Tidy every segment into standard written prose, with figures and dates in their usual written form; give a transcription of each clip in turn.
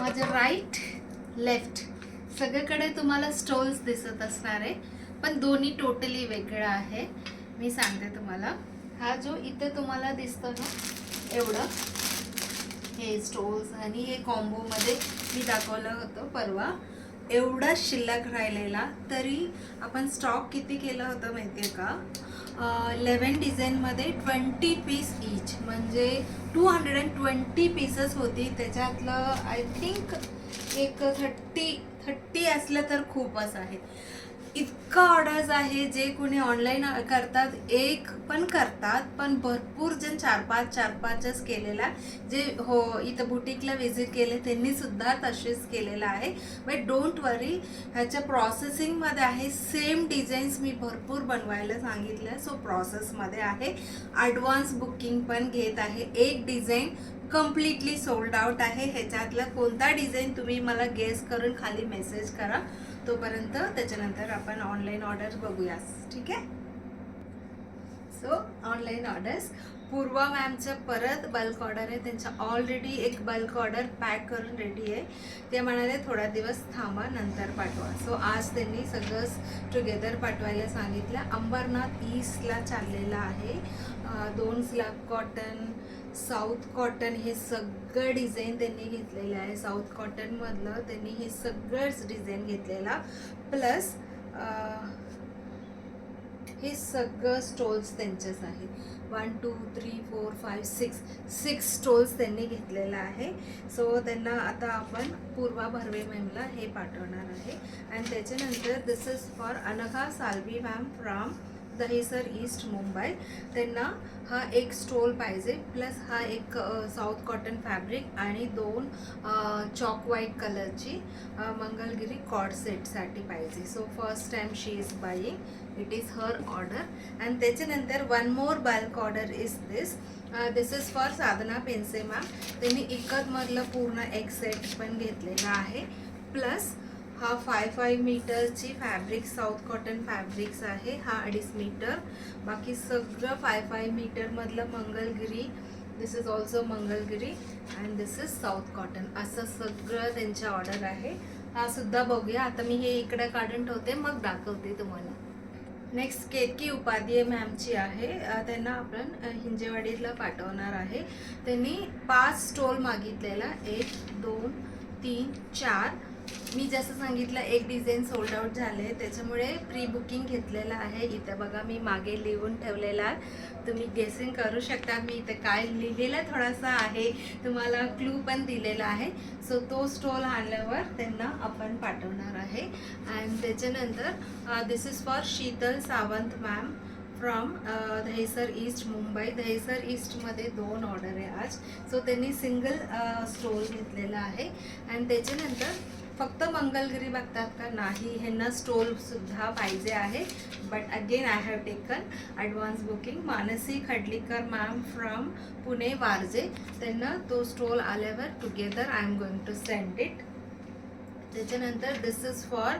माझं right left सगळीकडे तुम्हाला स्टोल्स दिसत असणार आहे, पण दोन्ही टोटली वेगळं आहे. मी सांगते तुम्हाला, हा जो इथे तुम्हाला दिसतो ना एवढं, हे स्टोल्स आणि हे कॉम्बोमध्ये मी दाखवलं होतं परवा, एवढा शिल्लक राहिलेला. तरी आपण स्टॉक किती केलं होतं माहिती आहे का? 11 डिझाईनमध्ये 20 पीस ईच, म्हणजे 220 पीसेस होती. त्याच्यातलं आय थिंक एक 30 असलं तर खूपच आहे. इतका ऑर्डर्स आहे. जे कोणी ऑनलाईन करतात, एक पण करतात, पण भरपूर जण चार पाचच केलेला. जे हो इथं बुटीकला व्हिजिट केले त्यांनी सुद्धा तसेच केलेलं आहे. बट डोंट वरी, ह्याच्या प्रोसेसिंगमध्ये आहे. सेम डिझाईन्स मी भरपूर बनवायला सांगितलं, सो प्रोसेसमध्ये आहे. ॲडव्हान्स बुकिंग पण घेत आहे. एक डिझाईन कम्प्लिटली सोल्ड आउट आहे. ह्याच्यातला कोणता डिझाईन तुम्ही मला गेस करून खाली मेसेज करा. तोपर्यंत त्याच्यानंतर आपण ऑनलाईन ऑर्डर्स बघूया, ठीक आहे? सो ऑनलाईन ऑर्डर्स, पूर्वा मॅमचं परत बल्क ऑर्डर आहे. त्यांच्या ऑलरेडी एक बल्क ऑर्डर पॅक करून रेडी आहे. ते म्हणाले थोडा दिवस थांबा, नंतर पाठवा. सो आज त्यांनी सगळं टुगेदर पाठवायला सांगितलं. अंबरनाथ ईस्टला चाललेला आहे. 2 स्लॅब कॉटन, साऊथ कॉटन, हे सगळं डिझाईन त्यांनी घेतलेलं आहे. साऊथ कॉटनमधलं त्यांनी हे सगळंच डिझाईन घेतलेला, प्लस हे सगळं स्टॉल्स त्यांचेच आहे. 1 2 3 4 5 6 स्टॉल्स त्यांनी घेतलेला आहे. सो त्यांना आता आपण पूर्वा भरवे मॅमला हे पाठवणार आहे. आणि त्याच्यानंतर this is for Anagha Salvi ma'am from Dahisar east Mumbai. त्यांना हा एक स्टोल पाहिजे, प्लस हा एक साऊथ कॉटन फॅब्रिक आणि 2 चॉक व्हाईट कलरची मंगलगिरी कॉर्ड सेटसाठी पाहिजे. So first time she is buying, it is her order. आणि त्याच्यानंतर 1 more bulk order is this is for Sadhana Pense ma'am. त्यांनी इकतमधलं पूर्ण एक सेट पण घेतलेला आहे, प्लस हा 5 मीटरची फॅब्रिक साऊथ कॉटन फॅब्रिक्स आहे. हा 2.5 मीटर, बाकी सगळं 5 मीटरमधलं मंगलगिरी. This is also Mangalagiri and this is south cotton. असं सगळं त्यांच्या ऑर्डर आहे. हा सुद्धा बघूया. आता मी हे इकडे काढून ठेवते, मग दाखवते तुम्हाला. नेक्स्ट केतकी उपाध्याय मॅमची आहे. त्यांना आपण हिंजेवाडीला पाठवणार आहे. त्यांनी 5 स्टोल मागितलेला, 1 2 3 4. मी जसं सांगितलं एक डिझाईन सोल्ड आउट झाले, त्याच्यामुळे प्री बुकिंग घेतलेलं आहे. इथं बघा मी मागे लिहून ठेवलेला आहे, तुम्ही गेसिंग करू शकता मी इथं काय लिहिलेलं थोडासा आहे, तुम्हाला क्लू पण दिलेला आहे. सो तो स्टॉल आणल्यावर त्यांना आपण पाठवणार आहे. आणि त्याच्यानंतर this is for Sheetal Sawant ma'am from Dahisar east Mumbai. Dahisar ईस्टमध्ये 2 ऑर्डर आहे आज. सो त्यांनी सिंगल स्टॉल घेतलेला आहे. आणि त्याच्यानंतर फक्त मंगलगिरी बघतात का? नाही, ह्यांना स्टोलसुद्धा पाहिजे आहे. But again I have taken advance booking. Mansi Khadlikar ma'am from Pune Warje. त्यांना तो स्टोल आल्यावर together I am going to send it. त्याच्यानंतर this is for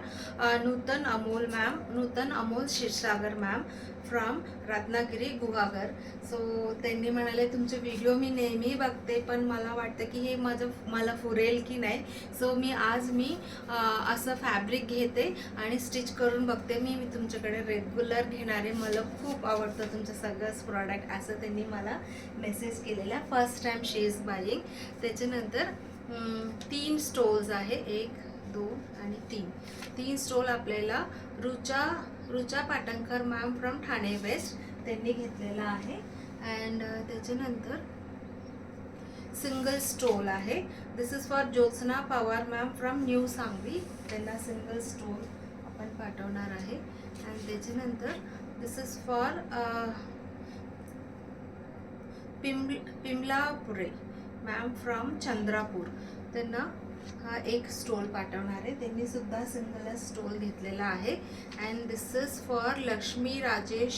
Nutan Amol ma'am, Nutan Amol Kshirsagar ma'am from Ratnagiri Guhagar. So त्यांनी म्हणाले तुमचे व्हिडिओ मी नेहमी बघते, पण मला वाटतं की हे मला पुरेल की नाही. सो आज मी असं फॅब्रिक घेते आणि स्टिच करून बघते. मी तुमच्याकडे रेग्युलर घेणारे, मला खूप आवडतं तुमचं सगळंच प्रॉडक्ट, असं त्यांनी मला मेसेज केलेला. First time she is buying. त्याच्यानंतर 3 स्टोल्स आहे, 1 2 आणि 3 स्टोल आपल्याला Rucha Patankar ma'am from Thane west त्यांनी घेतलेला आहे. अँड त्याच्यानंतर सिंगल स्टोल आहे. This is for Jyotsna Pawar ma'am from new Sangli. त्यांना सिंगल स्टोल आपण पाठवणार आहे. अँड त्याच्यानंतर this is for Pimlapure ma'am from Chandrapur. त्यांना हा एक स्टोल पाठवणार आहे. त्यांनी सुद्धा सिंगल स्टोल घेतलेला आहे. And this is for Lakshmi Rajesh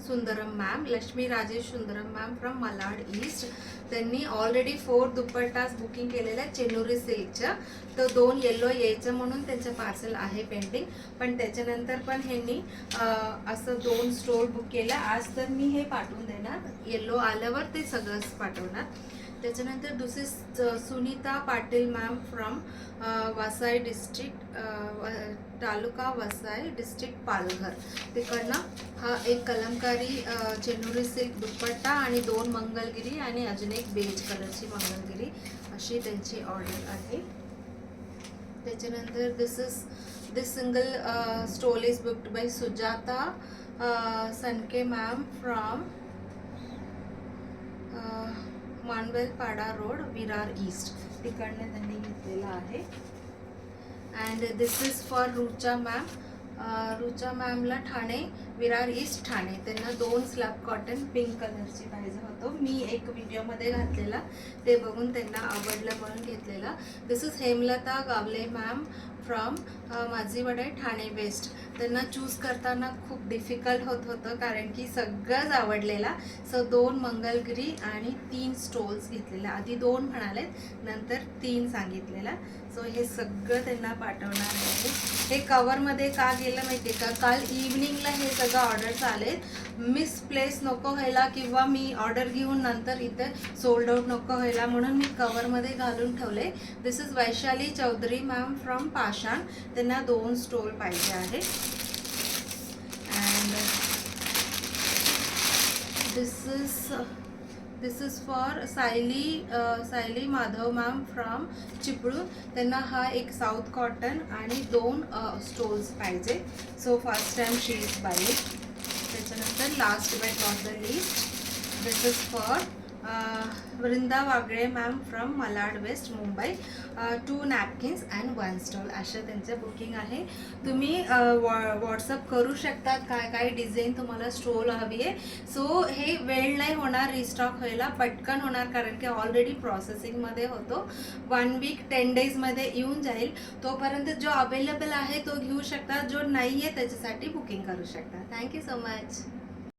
Sundaram ma'am, Lakshmi Rajesh Sundaram ma'am from Malad east. त्यांनी ऑलरेडी 4 दुपट्टास बुकिंग केलेलं आहे चेनुरी सिल्कच्या. तर 2 येलो यायचं म्हणून त्यांचं पार्सल आहे पेंडिंग. पण त्याच्यानंतर पण ह्यांनी असं 2 स्टोल बुक केलं. आज तर मी हे पाठवून देणार, येलो आल्यावर ते सगळंच पाठवणार. त्याच्यानंतर दुसरी Sunita Patil ma'am from Vasai district, taluka Vasai district Palghar. तिकडनं हा एक कलमकारी चेनुरी सिल्क दुपट्टा आणि 2 मंगलगिरी आणि अजून एक बेज कलरची मंगलगिरी अशी त्यांची ऑर्डर आहे. त्याच्यानंतर this single stole is booked by Sujata Sanke ma'am from Manvelpada road, Virar east. तिकडनं त्यांनी घेतलेला आहे. And this is for Rucha ma'am. Rucha मॅमला ठाणे, विरार ईस्ट ठाणे. त्यांना 2 स्लॅब कॉटन पिंक कलरची पाहिजे होतो. मी एक व्हिडिओमध्ये घातलेला, ते बघून त्यांना आवडलं म्हणून घेतलेला. This is Hemlata Gawale ma'am from Majiwade Thane west. त्यांना चूज करताना खूप डिफिकल्ट होत होतं कारण की सगळंच आवडलेला. सो 2 मंगलगिरी आणि 3 स्टोल्स घेतलेल्या. आधी 2 म्हणालेत, नंतर 3 सांगितलेला. सो हे सगळं त्यांना पाठवणार आहे. हे कवरमध्ये का गेलं माहिती आहे का, काल इव्हनिंगला हे सगळं ऑर्डर्स आले. मिसप्लेस नको व्हायला किंवा मी ऑर्डर घेऊन नंतर इथे सोल्ड आउट नको व्हायला म्हणून मी कवरमध्ये घालून ठेवले. This is Vaishali Chaudhari ma'am from Pashan. त्यांना 2 स्टोल पाहिजे आहे. And this is for Sayali Madhav ma'am from Chiplun. त्यांना हा एक साऊथ कॉटन आणि 2 स्टोल्स पाहिजे. So first time she is buying. त्याच्यानंतर last but not the least, this is for Vrinda Wagle ma'am from Malad west Mumbai. 2 napkins and 1 stole अशा त्यांचं बुकिंग आहे. तुम्ही व्हॉट्सअप करू शकतात काय काय डिझाईन तुम्हाला स्टोल हवी आहे. सो हे वेळ नाही होणार रिस्टॉक व्हायला, पटकन होणार कारण की ऑलरेडी प्रोसेसिंगमध्ये होतो. 1 वीक 10 डेजमध्ये येऊन जाईल. तोपर्यंत जो अवेलेबल आहे तो घेऊ शकता, जो नाही आहे त्याच्यासाठी बुकिंग करू शकता. Thank you so much.